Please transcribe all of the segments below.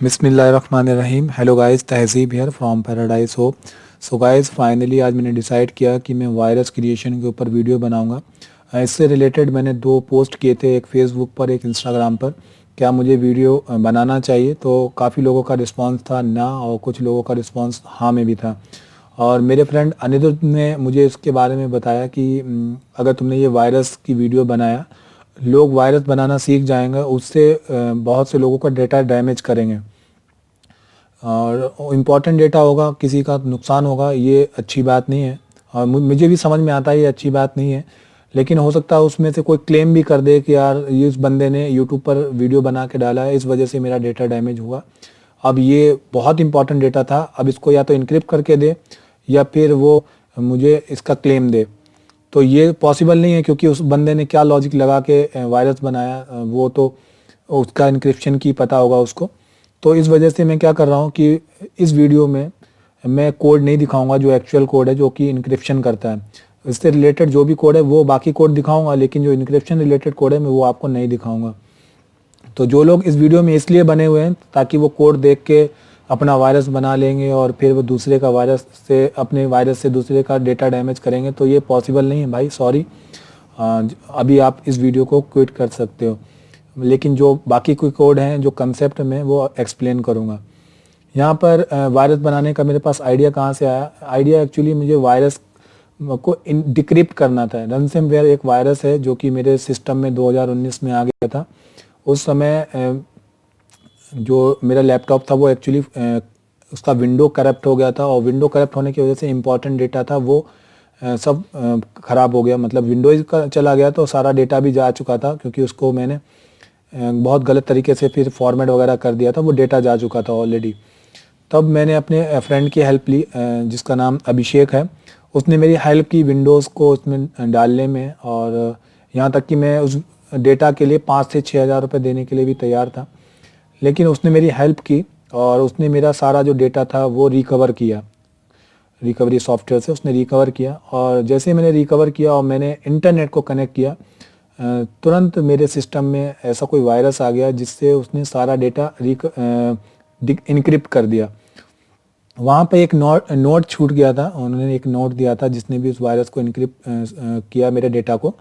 बिस्मिल्लाहिर्रहमानिर्रहीम। Hello guys, तहज़ीब here from paradise hope. So guys, finally आज मैंने डिसाइड किया कि मैं वायरस क्रिएशन के ऊपर वीडियो बनाऊंगा। इससे रिलेटेड मैंने दो पोस्ट किए थे, एक फेसबुक पर एक इंस्टाग्राम पर। क्या मुझे वीडियो बनाना चाहिए? तो काफ़ी लोगों का रिस्पांस था ना, और कुछ लोगों का रिस्पांस हाँ में भी था। और मेरे फ्रेंड अनिरुद्ध ने मुझे इसके बारे में बताया कि अगर तुमने ये वायरस की वीडियो बनाया, लोग वायरस बनाना सीख जाएंगे, उससे बहुत से लोगों का डेटा डैमेज करेंगे और इम्पॉर्टेंट डेटा होगा, किसी का नुकसान होगा। ये अच्छी बात नहीं है और मुझे भी समझ में आता है ये अच्छी बात नहीं है। लेकिन हो सकता है उसमें से कोई क्लेम भी कर दे कि यार ये इस बंदे ने यूट्यूब पर वीडियो बना के डाला है, इस वजह से मेरा डेटा डैमेज हुआ। अब ये बहुत इंपॉर्टेंट डेटा था, अब इसको या तो इनक्रिप्ट करके दे या फिर वो मुझे इसका क्लेम दे। तो ये पॉसिबल नहीं है, क्योंकि उस बंदे ने क्या लॉजिक लगा के वायरस बनाया, वो तो उसका इनक्रिप्शन की पता होगा उसको। तो इस वजह से मैं क्या कर रहा हूँ कि इस वीडियो में मैं कोड नहीं दिखाऊंगा जो एक्चुअल कोड है जो कि इनक्रिप्शन करता है। इससे रिलेटेड जो भी कोड है वो बाकी कोड दिखाऊंगा, लेकिन जो इनक्रिप्शन रिलेटेड कोड है मैं वो आपको नहीं दिखाऊंगा। तो जो लोग इस वीडियो में इसलिए बने हुए हैं ताकि वो कोड देख के अपना वायरस बना लेंगे और फिर वो दूसरे का वायरस से, अपने वायरस से दूसरे का डेटा डैमेज करेंगे, तो ये पॉसिबल नहीं है भाई, सॉरी। अभी आप इस वीडियो को क्विट कर सकते हो। लेकिन जो बाकी कोई कोड हैं जो कंसेप्ट में, वो एक्सप्लेन करूँगा। यहाँ पर वायरस बनाने का मेरे पास आइडिया कहाँ से आया? आइडिया एक्चुअली मुझे वायरस को डिक्रिप्ट करना था। रनसमवेयर एक वायरस है जो कि मेरे सिस्टम में 2019 में आ गया था। उस समय जो मेरा लैपटॉप था वो एक्चुअली उसका विंडो करप्ट हो गया था, और विंडो करप्ट होने की वजह से इंपॉर्टेंट डेटा था वो सब ख़राब हो गया। मतलब विंडोज़ का चला गया तो सारा डेटा भी जा चुका था, क्योंकि उसको मैंने बहुत गलत तरीके से फिर फॉर्मेट वगैरह कर दिया था, वो डेटा जा चुका था ऑलरेडी। तब मैंने अपने फ्रेंड की हेल्प ली, जिसका नाम अभिषेक है। उसने मेरी हेल्प की विंडोज़ को उसमें डालने में, और यहाँ तक कि मैं उस डेटा के लिए 5 से 6 हज़ार रुपये देने के लिए भी तैयार था। लेकिन उसने मेरी हेल्प की और उसने मेरा सारा जो डेटा था वो रिकवर किया। रिकवरी सॉफ्टवेयर से उसने रिकवर किया, और जैसे मैंने रिकवर किया और मैंने इंटरनेट को कनेक्ट किया, तुरंत मेरे सिस्टम में ऐसा कोई वायरस आ गया जिससे उसने सारा डेटा इनक्रिप्ट कर दिया। वहाँ पे एक नोट छूट गया था, उन्होंने एक नोट दिया था जिसने भी उस वायरस को इनक्रिप्ट किया मेरे डेटा को।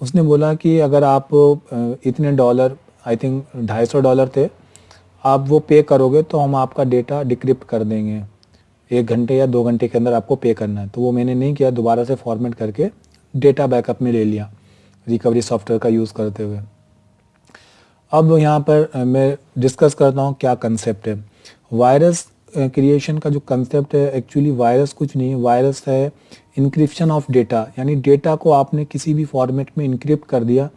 उसने बोला कि अगर आप इतने डॉलर, आई थिंक $250 थे, आप वो पे करोगे तो हम आपका डेटा डिक्रिप्ट कर देंगे। 1 घंटे या 2 घंटे के अंदर आपको पे करना है। तो वो मैंने नहीं किया, दोबारा से फॉर्मेट करके डेटा बैकअप में ले लिया रिकवरी सॉफ्टवेयर का यूज़ करते हुए। अब यहाँ पर मैं डिस्कस करता हूँ क्या कंसेप्ट है। वायरस क्रिएशन का जो कंसेप्ट है, एक्चुअली वायरस कुछ नहीं है, वायरस है इनक्रिप्शन ऑफ डेटा। यानी डेटा को आपने किसी भी फॉर्मेट में इनक्रिप्ट कर दिया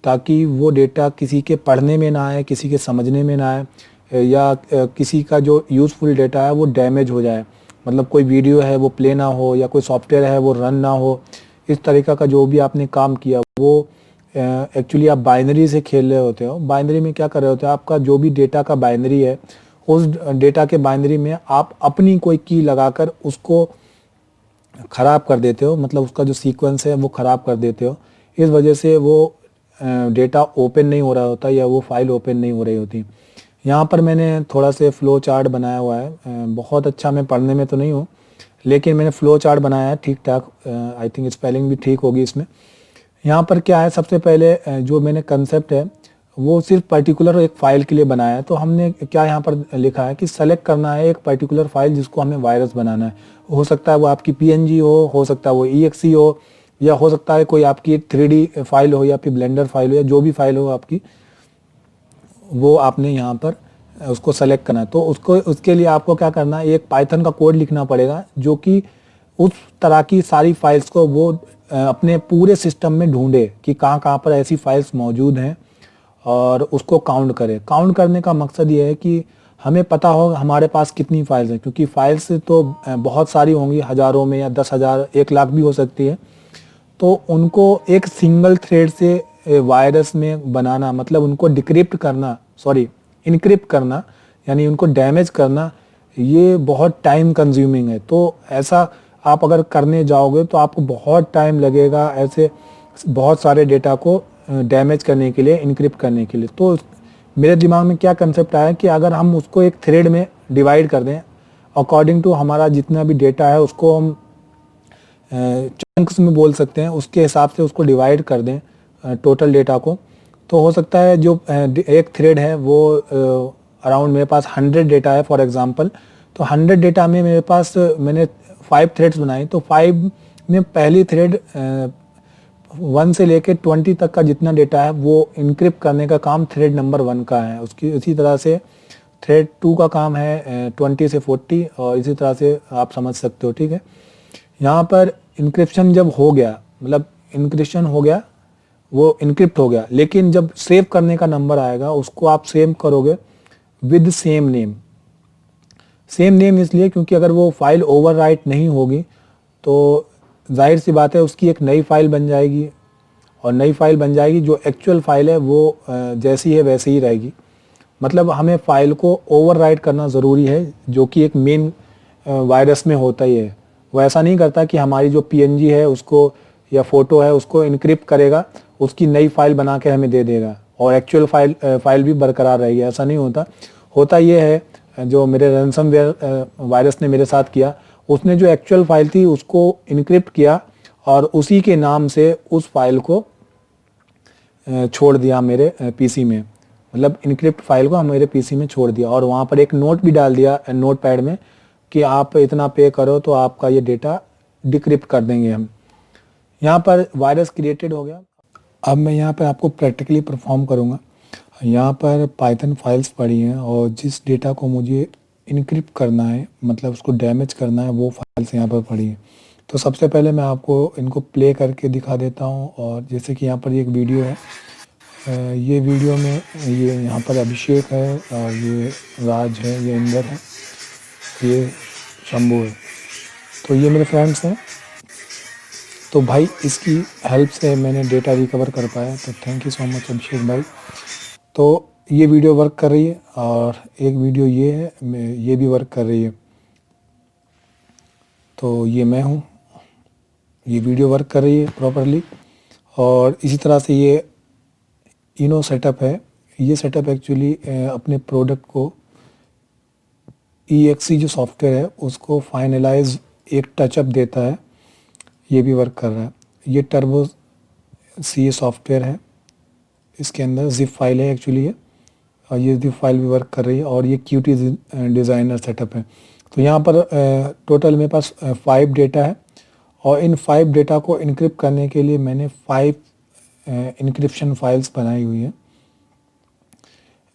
ताकि वो डेटा किसी के पढ़ने में ना आए, किसी के समझने में ना आए, या किसी का जो यूज़फुल डेटा है वो डैमेज हो जाए। मतलब कोई वीडियो है वो प्ले ना हो, या कोई सॉफ्टवेयर है वो रन ना हो। इस तरीक़ा का जो भी आपने काम किया वो एक्चुअली आप बाइनरी से खेल रहे होते हो। बाइनरी में क्या कर रहे होते हो, आपका जो भी डेटा का बाइनरी है, उस डेटा के बाइनरी में आप अपनी कोई की लगाकर उसको ख़राब कर देते हो। मतलब उसका जो सीक्वेंस है वो ख़राब कर देते हो। इस वजह से वो डेटा ओपन नहीं हो रहा होता, या वो फाइल ओपन नहीं हो रही होती। यहाँ पर मैंने थोड़ा से फ्लो चार्ट बनाया हुआ है। बहुत अच्छा मैं पढ़ने में तो नहीं हूँ, लेकिन मैंने फ्लो चार्ट बनाया है ठीक ठाक। आई थिंक स्पेलिंग भी ठीक होगी इसमें। यहाँ पर क्या है, सबसे पहले जो मैंने कंसेप्ट है वो सिर्फ पर्टिकुलर एक फ़ाइल के लिए बनाया है। तो हमने क्या यहाँ पर लिखा है कि सेलेक्ट करना है एक पर्टिकुलर फाइल जिसको हमें वायरस बनाना है। हो सकता है वो आपकी PNG हो सकता है वो EXE हो, या हो सकता है कोई आपकी 3D फाइल हो, या फिर ब्लेंडर फाइल हो, या जो भी फाइल हो आपकी, वो आपने यहाँ पर उसको सेलेक्ट करना है। तो उसके लिए आपको क्या करना है, एक पाइथन का कोड लिखना पड़ेगा जो कि उस तरह की सारी फाइल्स को वो अपने पूरे सिस्टम में ढूंढे कि कहाँ कहाँ पर ऐसी फाइल्स मौजूद हैं, और उसको काउंट करे। काउंट करने का मकसद ये है कि हमें पता हो हमारे पास कितनी फाइल्स हैं, क्योंकि फाइल्स तो बहुत सारी होंगी, हज़ारों में, या 10,000, 1 लाख भी हो सकती है। तो उनको एक सिंगल थ्रेड से वायरस में बनाना, मतलब उनको डिक्रिप्ट करना, सॉरी इनक्रिप्ट करना, यानी उनको डैमेज करना, ये बहुत टाइम कंज्यूमिंग है। तो ऐसा आप अगर करने जाओगे तो आपको बहुत टाइम लगेगा ऐसे बहुत सारे डेटा को डैमेज करने के लिए, इनक्रिप्ट करने के लिए। तो मेरे दिमाग में क्या कंसेप्ट आया कि अगर हम उसको एक थ्रेड में डिवाइड कर दें, अकॉर्डिंग टू हमारा जितना भी डेटा है उसको हम चंक्स में बोल सकते हैं, उसके हिसाब से उसको डिवाइड कर दें टोटल डेटा को, तो हो सकता है जो एक थ्रेड है वो अराउंड मेरे पास 100 डेटा है फॉर एग्जांपल, तो 100 डेटा में मेरे पास मैंने 5 थ्रेड्स बनाई, तो 5 में पहली थ्रेड 1 से लेके 20 तक का जितना डेटा है वो इनक्रिप्ट करने का काम थ्रेड नंबर 1 का है। उसकी इसी तरह से थ्रेड 2 का काम है 20 से 40, और इसी तरह से आप समझ सकते हो, ठीक है। यहाँ पर इनक्रिप्शन जब हो गया, मतलब इनक्रिप्शन हो गया, वो इनक्रिप्ट हो गया, लेकिन जब सेव करने का नंबर आएगा उसको आप सेव करोगे with same name. Same name इसलिए क्योंकि अगर वो फाइल ओवरराइट नहीं होगी तो जाहिर सी बात है उसकी एक नई फाइल बन जाएगी, और नई फाइल बन जाएगी, जो एक्चुअल फाइल है वो जैसी है वैसी ही रहेगी। मतलब हमें फाइल को ओवरराइट करना ज़रूरी है, जो कि एक मेन वायरस में होता ही है। वो ऐसा नहीं करता कि हमारी जो पीएनजी है उसको या फोटो है उसको इनक्रिप्ट करेगा, उसकी नई फाइल बना के हमें दे देगा और एक्चुअल फाइल भी बरकरार रहेगी, ऐसा नहीं होता। होता ये है जो मेरे रैनसमवेयर वायरस ने मेरे साथ किया, उसने जो एक्चुअल फाइल थी उसको इनक्रिप्ट किया और उसी के नाम से उस फाइल को छोड़ दिया मेरे पीसी में, मतलब इनक्रिप्ट फाइल को मेरे पीसी में छोड़ दिया, और वहाँ पर एक नोट भी डाल दिया नोट पैड में कि आप इतना पे करो तो आपका ये डेटा डिक्रिप्ट कर देंगे हम। यहाँ पर वायरस क्रिएटेड हो गया। अब मैं यहाँ पर आपको प्रैक्टिकली परफॉर्म करूँगा। यहाँ पर पाइथन फाइल्स पड़ी हैं और जिस डेटा को मुझे इनक्रिप्ट करना है, मतलब उसको डैमेज करना है, वो फाइल्स यहाँ पर पड़ी हैं। तो सबसे पहले मैं आपको इनको प्ले करके दिखा देता हूँ। और जैसे कि यहाँ पर एक वीडियो है, ये वीडियो में ये यहाँ पर अभिषेक है और ये राज है, ये इंदर है, ये शंभू है, तो ये मेरे फ्रेंड्स हैं। तो भाई इसकी हेल्प से मैंने डेटा रिकवर कर पाया, तो थैंक यू सो मच अभिषेक भाई। तो ये वीडियो वर्क कर रही है और एक वीडियो ये है, ये भी वर्क कर रही है। तो ये मैं हूँ, ये वीडियो वर्क कर रही है प्रॉपरली। और इसी तरह से ये इनो सेटअप है, ये सेटअप एक्चुअली अपने प्रोडक्ट को EXE जो सॉफ्टवेयर है उसको फाइनलाइज एक टचअप देता है, ये भी वर्क कर रहा है। ये टर्बो CA सॉफ्टवेयर है, इसके अंदर जिप फाइल है एक्चुअली ये, और ये जिप फाइल भी वर्क कर रही है। और ये QT डिज़ाइनर सेटअप है। तो यहाँ पर टोटल मेरे पास 5 डेटा है, और इन 5 डेटा को इनक्रिप्ट करने के लिए मैंने 5 इनक्रिप्शन फाइल्स बनाई हुई है।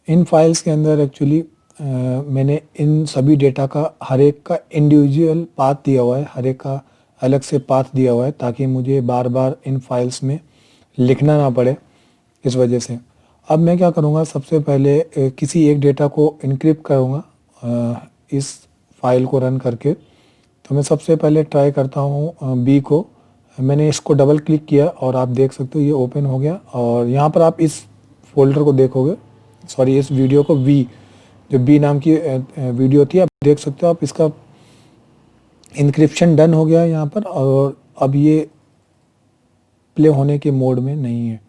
इन फाइल्स के अंदर एक्चुअली मैंने इन सभी डेटा का हर एक का इंडिविजुअल पाथ दिया हुआ है, हर एक का अलग से पाथ दिया हुआ है, ताकि मुझे बार बार इन फाइल्स में लिखना ना पड़े, इस वजह से। अब मैं क्या करूँगा, सबसे पहले किसी एक डेटा को इनक्रिप्ट करूँगा इस फाइल को रन करके। तो मैं सबसे पहले ट्राई करता हूँ बी को। मैंने इसको डबल क्लिक किया और आप देख सकते हो ये ओपन हो गया। और यहाँ पर आप इस फोल्डर को देखोगे, सॉरी इस वीडियो को, वी जो बी नाम की वीडियो थी, आप देख सकते हो। आप इसका इनक्रिप्शन डन हो गया यहाँ पर, और अब ये प्ले होने के मोड में नहीं है।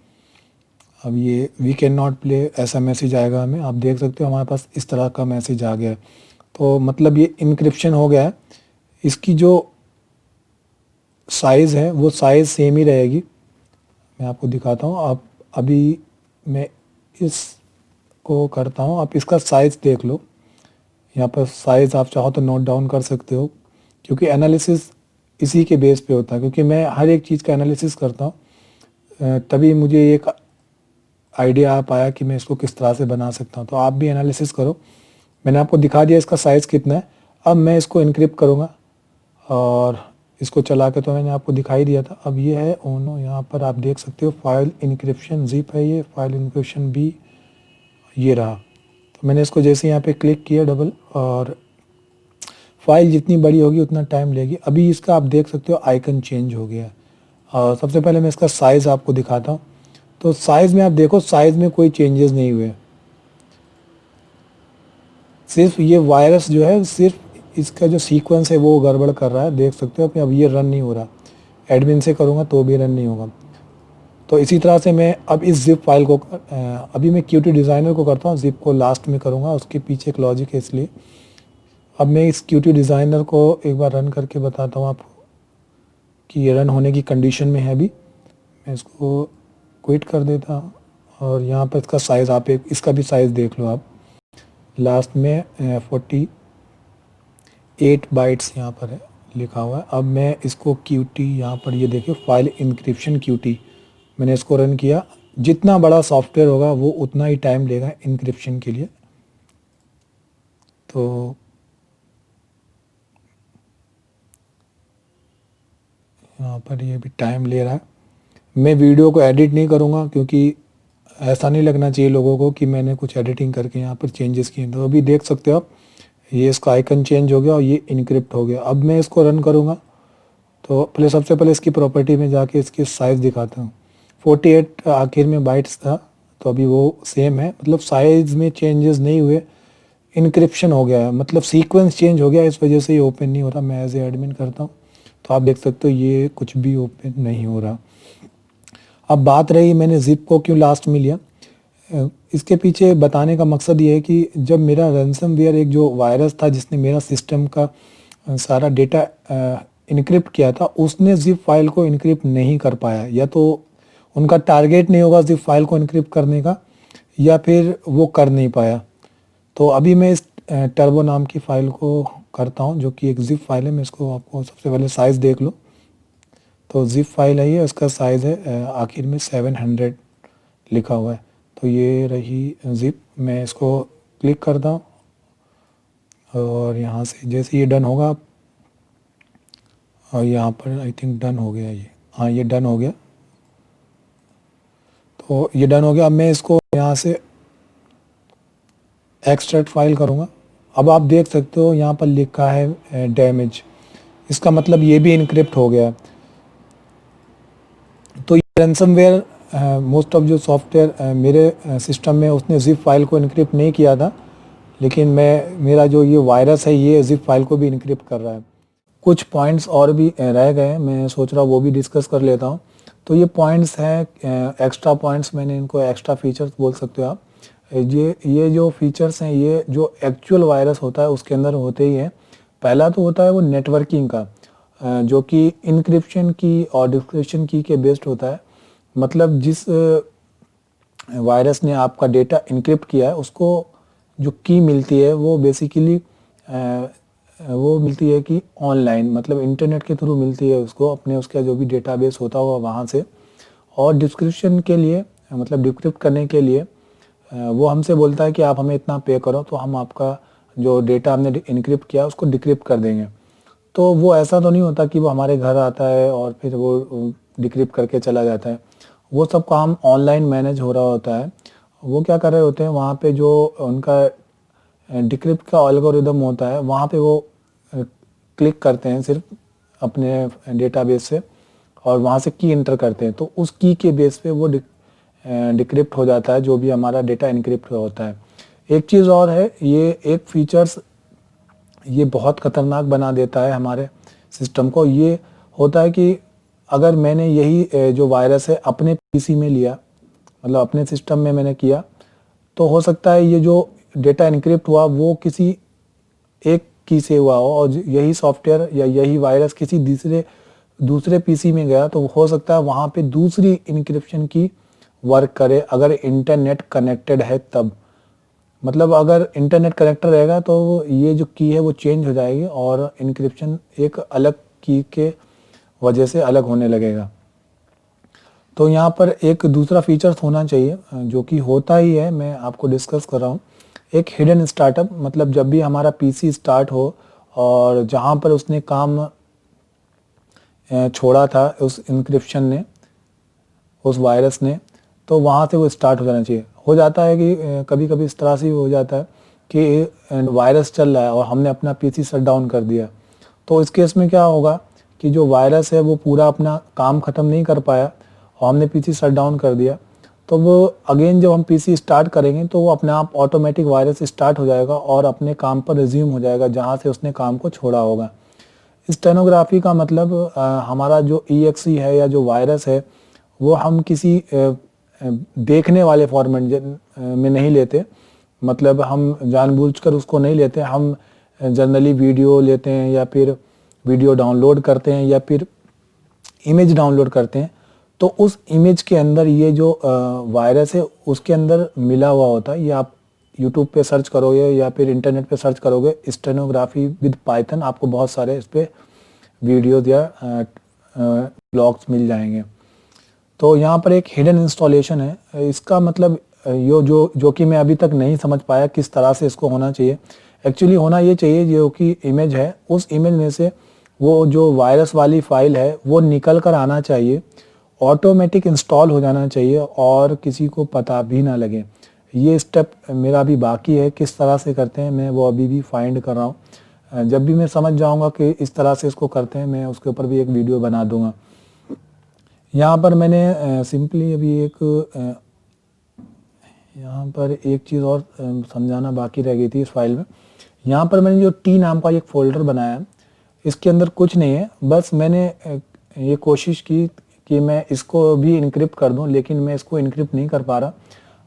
अब ये वी कैन नॉट प्ले ऐसा मैसेज आएगा हमें, आप देख सकते हो हमारे पास इस तरह का मैसेज आ गया है। तो मतलब ये इनक्रिप्शन हो गया है। इसकी जो साइज़ है वो साइज़ सेम ही रहेगी, मैं आपको दिखाता हूँ। आप अभी मैं इसको करता हूँ, आप इसका साइज़ देख लो। यहाँ पर साइज़ आप चाहो तो नोट डाउन कर सकते हो, क्योंकि एनालिसिस इसी के बेस पे होता है। क्योंकि मैं हर एक चीज़ का एनालिसिस करता हूँ, तभी मुझे एक आइडिया आ पाया कि मैं इसको किस तरह से बना सकता हूँ। तो आप भी एनालिसिस करो। मैंने आपको दिखा दिया इसका साइज़ कितना है। अब मैं इसको इनक्रिप्ट करूँगा और इसको चला के, तो मैंने आपको दिखाई दिया था। अब ये है ओनो, यहाँ पर आप देख सकते हो फाइल इनक्रिप्शन जिप है, ये फाइल इनक्रिप्शन बी, ये रहा। तो मैंने इसको जैसे यहाँ पे क्लिक किया डबल, और फाइल जितनी बड़ी होगी उतना टाइम लेगी। अभी इसका आप देख सकते हो आइकन चेंज हो गया। और सबसे पहले मैं इसका साइज़ आपको दिखाता हूँ। तो साइज़ में आप देखो, साइज़ में कोई चेंजेस नहीं हुए, सिर्फ ये वायरस जो है, सिर्फ इसका जो सीक्वेंस है वो गड़बड़ कर रहा है, देख सकते हो। अब ये रन नहीं हो रहा, एडमिन से करूँगा तो भी रन नहीं होगा। तो इसी तरह से मैं अब इस जिप फाइल को अभी मैं Qt डिज़ाइनर को करता हूँ, जिप को लास्ट में करूँगा, उसके पीछे एक लॉजिक है इसलिए। अब मैं इस Qt डिज़ाइनर को एक बार रन करके बताता हूँ आपको कि ये रन होने की कंडीशन में है। अभी मैं इसको क्विट कर देता हूँ और यहाँ पर इसका साइज़ आप इसका भी साइज़ देख लो आप। लास्ट में 48 बाइट्स यहाँ पर है लिखा हुआ है। अब मैं इसको Qt यहाँ पर ये देखिए फाइल इंक्रिप्शन Qt, मैंने इसको रन किया। जितना बड़ा सॉफ्टवेयर होगा वो उतना ही टाइम लेगा इंक्रिप्शन के लिए। तो यहाँ पर ये भी टाइम ले रहा है। मैं वीडियो को एडिट नहीं करूँगा क्योंकि ऐसा नहीं लगना चाहिए लोगों को कि मैंने कुछ एडिटिंग करके यहाँ पर चेंजेस किए। तो अभी देख सकते हो आप, ये इसका आइकन चेंज हो गया और ये इनक्रिप्ट हो गया। अब मैं इसको रन करूँगा तो सबसे पहले इसकी प्रॉपर्टी में जाके इसकी साइज़ दिखाता हूँ। 48 आखिर में बाइट्स था, तो अभी वो सेम है, मतलब साइज़ में चेंजेस नहीं हुए, इनक्रिप्शन हो गया है, मतलब सीक्वेंस चेंज हो गया, इस वजह से ये ओपन नहीं हो रहा। मैं एज ए एडमिन करता हूँ तो आप देख सकते हो ये कुछ भी ओपन नहीं हो रहा। अब बात रही मैंने जिप को क्यों लास्ट में लिया, इसके पीछे बताने का मकसद ये है कि जब मेरा रैंसमवेयर एक जो वायरस था जिसने मेरा सिस्टम का सारा डेटा इनक्रिप्ट किया था, उसने जिप फाइल को इनक्रिप्ट नहीं कर पाया। या तो उनका टारगेट नहीं होगा जिप फाइल को इनक्रिप्ट करने का, या फिर वो कर नहीं पाया। तो अभी मैं इस टर्बो नाम की फ़ाइल को करता हूँ जो कि एक जिप फाइल है। मैं इसको आपको सबसे पहले साइज़ देख लो। तो जिप फाइल है ये, उसका साइज़ है आखिर में 700 लिखा हुआ है। तो ये रही जिप, मैं इसको क्लिक करता हूँ और यहाँ से जैसे ये डन होगा, और यहाँ पर आई थिंक डन हो गया ये, हाँ ये डन हो गया। तो ये डन हो गया। अब मैं इसको यहाँ से एक्सट्रैक्ट फाइल करूँगा। अब आप देख सकते हो यहाँ पर लिखा है डैमेज, इसका मतलब ये भी इनक्रिप्ट हो गया। तो ये रैंसमवेयर मोस्ट ऑफ जो सॉफ्टवेयर मेरे सिस्टम में उसने जिप फाइल को इनक्रिप्ट नहीं किया था, लेकिन मेरा जो ये वायरस है ये जिप फाइल को भी इनक्रिप्ट कर रहा है। कुछ पॉइंट्स और भी रह गए, मैं सोच रहा हूँ वो भी डिस्कस कर लेता हूँ। तो ये पॉइंट्स हैं एक्स्ट्रा पॉइंट्स, मैंने इनको एक्स्ट्रा फीचर्स बोल सकते हो आप। ये जो फीचर्स हैं ये जो एक्चुअल वायरस होता है उसके अंदर होते ही हैं। पहला तो होता है वो नेटवर्किंग का, जो कि इनक्रिप्शन की और डिक्रिप्शन की के बेस्ड होता है। मतलब जिस वायरस ने आपका डेटा इनक्रिप्ट किया है उसको जो की मिलती है वो बेसिकली वो मिलती है कि ऑनलाइन, मतलब इंटरनेट के थ्रू मिलती है उसको, अपने उसका जो भी डेटाबेस होता होगा वहाँ से। और डिस्क्रिप्शन के लिए मतलब डिक्रिप्ट करने के लिए वो हमसे बोलता है कि आप हमें इतना पे करो तो हम आपका जो डेटा हमने इनक्रिप्ट किया उसको डिक्रिप्ट कर देंगे। तो वो ऐसा तो नहीं होता कि वो हमारे घर आता है और फिर वो डिक्रिप्ट करके चला जाता है। वो सब काम ऑनलाइन मैनेज हो रहा होता है। वो क्या कर रहे होते हैं, वहाँ पे जो उनका डिक्रिप्ट का एल्गोरिदम होता है वहाँ पे वो क्लिक करते हैं सिर्फ अपने डेटाबेस से और वहाँ से की इंटर करते हैं, तो उस की के बेस पे वो डिक्रिप्ट हो जाता है जो भी हमारा डेटा इनक्रिप्ट होता है। एक चीज़ और है, ये एक फीचर्स ये बहुत ख़तरनाक बना देता है हमारे सिस्टम को। ये होता है कि अगर मैंने यही जो वायरस है अपने पीसी में लिया, मतलब अपने सिस्टम में मैंने किया, तो हो सकता है ये जो डेटा इनक्रिप्ट हुआ वो किसी एक की से हुआ हो और यही सॉफ्टवेयर या यही वायरस किसी दूसरे पीसी में गया तो हो सकता है वहाँ पे दूसरी इनक्रिप्शन की वर्क करे अगर इंटरनेट कनेक्टेड है तब। मतलब अगर इंटरनेट कनेक्टेड रहेगा तो ये जो की है वो चेंज हो जाएगी और इनक्रिप्शन एक अलग की के वजह से अलग होने लगेगा। तो यहाँ पर एक दूसरा फीचर्स होना चाहिए जो कि होता ही है, मैं आपको डिस्कस कर रहा हूँ। एक हिडन स्टार्टअप, मतलब जब भी हमारा पीसी स्टार्ट हो और जहाँ पर उसने काम छोड़ा था उस इनक्रिप्शन ने, उस वायरस ने, तो वहाँ से वो स्टार्ट हो जाना चाहिए। हो जाता है कि कभी कभी इस तरह से हो जाता है कि वायरस चल रहा है और हमने अपना पीसी शट डाउन कर दिया, तो इस केस में क्या होगा कि जो वायरस है वो पूरा अपना काम ख़त्म नहीं कर पाया और हमने पीसी शट डाउन कर दिया, तो वो अगेन जब हम पीसी स्टार्ट करेंगे तो वो अपने आप ऑटोमेटिक वायरस स्टार्ट हो जाएगा और अपने काम पर रिज्यूम हो जाएगा जहाँ से उसने काम को छोड़ा होगा। स्टेनोग्राफी का मतलब हमारा जो EXE है या जो वायरस है वो हम किसी देखने वाले फॉर्मेट में नहीं लेते, मतलब हम जानबूझकर उसको नहीं लेते, हम जनरली वीडियो लेते हैं या फिर वीडियो डाउनलोड करते हैं या फिर इमेज डाउनलोड करते हैं। तो उस इमेज के अंदर ये जो वायरस है उसके अंदर मिला हुआ होता है। ये आप यूट्यूब पे सर्च करोगे या फिर इंटरनेट पे सर्च करोगे स्टेनोग्राफी विद पाइथन, आपको बहुत सारे इस पर वीडियोज या ब्लॉग्स मिल जाएंगे। तो यहाँ पर एक हिडन इंस्टॉलेशन है, इसका मतलब यो जो कि मैं अभी तक नहीं समझ पाया किस तरह से इसको होना चाहिए। एक्चुअली होना ये चाहिए जो कि इमेज है, उस इमेज में से वो जो वायरस वाली फाइल है वो निकल कर आना चाहिए, ऑटोमेटिक इंस्टॉल हो जाना चाहिए और किसी को पता भी ना लगे। ये स्टेप मेरा अभी बाकी है, किस तरह से करते हैं मैं वो अभी भी फाइंड कर रहा हूँ। जब भी मैं समझ जाऊँगा कि इस तरह से इसको करते हैं, मैं उसके ऊपर भी एक वीडियो बना दूँगा। यहाँ पर मैंने सिंपली अभी यहाँ पर एक चीज़ और समझाना बाकी रह गई थी इस फाइल में। यहाँ पर मैंने जो टी नाम का एक फ़ोल्डर बनाया, इसके अंदर कुछ नहीं है, बस मैंने ये कोशिश की कि मैं इसको भी इनक्रिप्ट कर दूं, लेकिन मैं इसको इनक्रिप्ट नहीं कर पा रहा।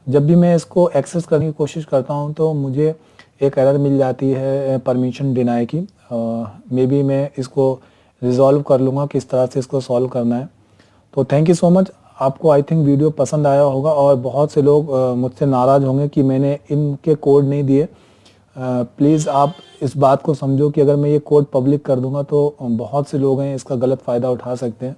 जब भी मैं इसको एक्सेस करने की कोशिश करता हूं तो मुझे एक एरर मिल जाती है परमिशन डिनाई की। मे बी मैं इसको रिजॉल्व कर लूँगा किस तरह से इसको सॉल्व करना है। तो थैंक यू सो मच। आपको आई थिंक वीडियो पसंद आया होगा और बहुत से लोग मुझसे नाराज़ होंगे कि मैंने इनके कोड नहीं दिए। प्लीज़ आप इस बात को समझो कि अगर मैं ये कोड पब्लिक कर दूंगा तो बहुत से लोग हैं इसका गलत फ़ायदा उठा सकते हैं।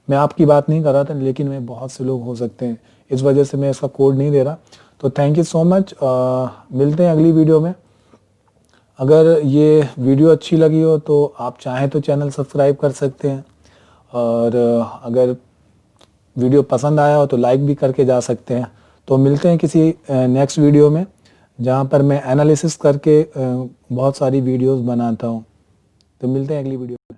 मैं आपकी बात नहीं कर रहा था, लेकिन मैं बहुत से लोग हो सकते हैं, इस वजह से मैं इसका कोड नहीं दे रहा। तो थैंक यू सो मच। मिलते हैं अगली वीडियो में। अगर ये वीडियो अच्छी लगी हो तो आप चाहें तो चैनल सब्सक्राइब कर सकते हैं, और अगर वीडियो पसंद आया हो तो लाइक भी करके जा सकते हैं। तो मिलते हैं किसी नेक्स्ट वीडियो में, जहाँ पर मैं एनालिसिस करके बहुत सारी वीडियोस बनाता हूँ। तो मिलते हैं अगली वीडियो में।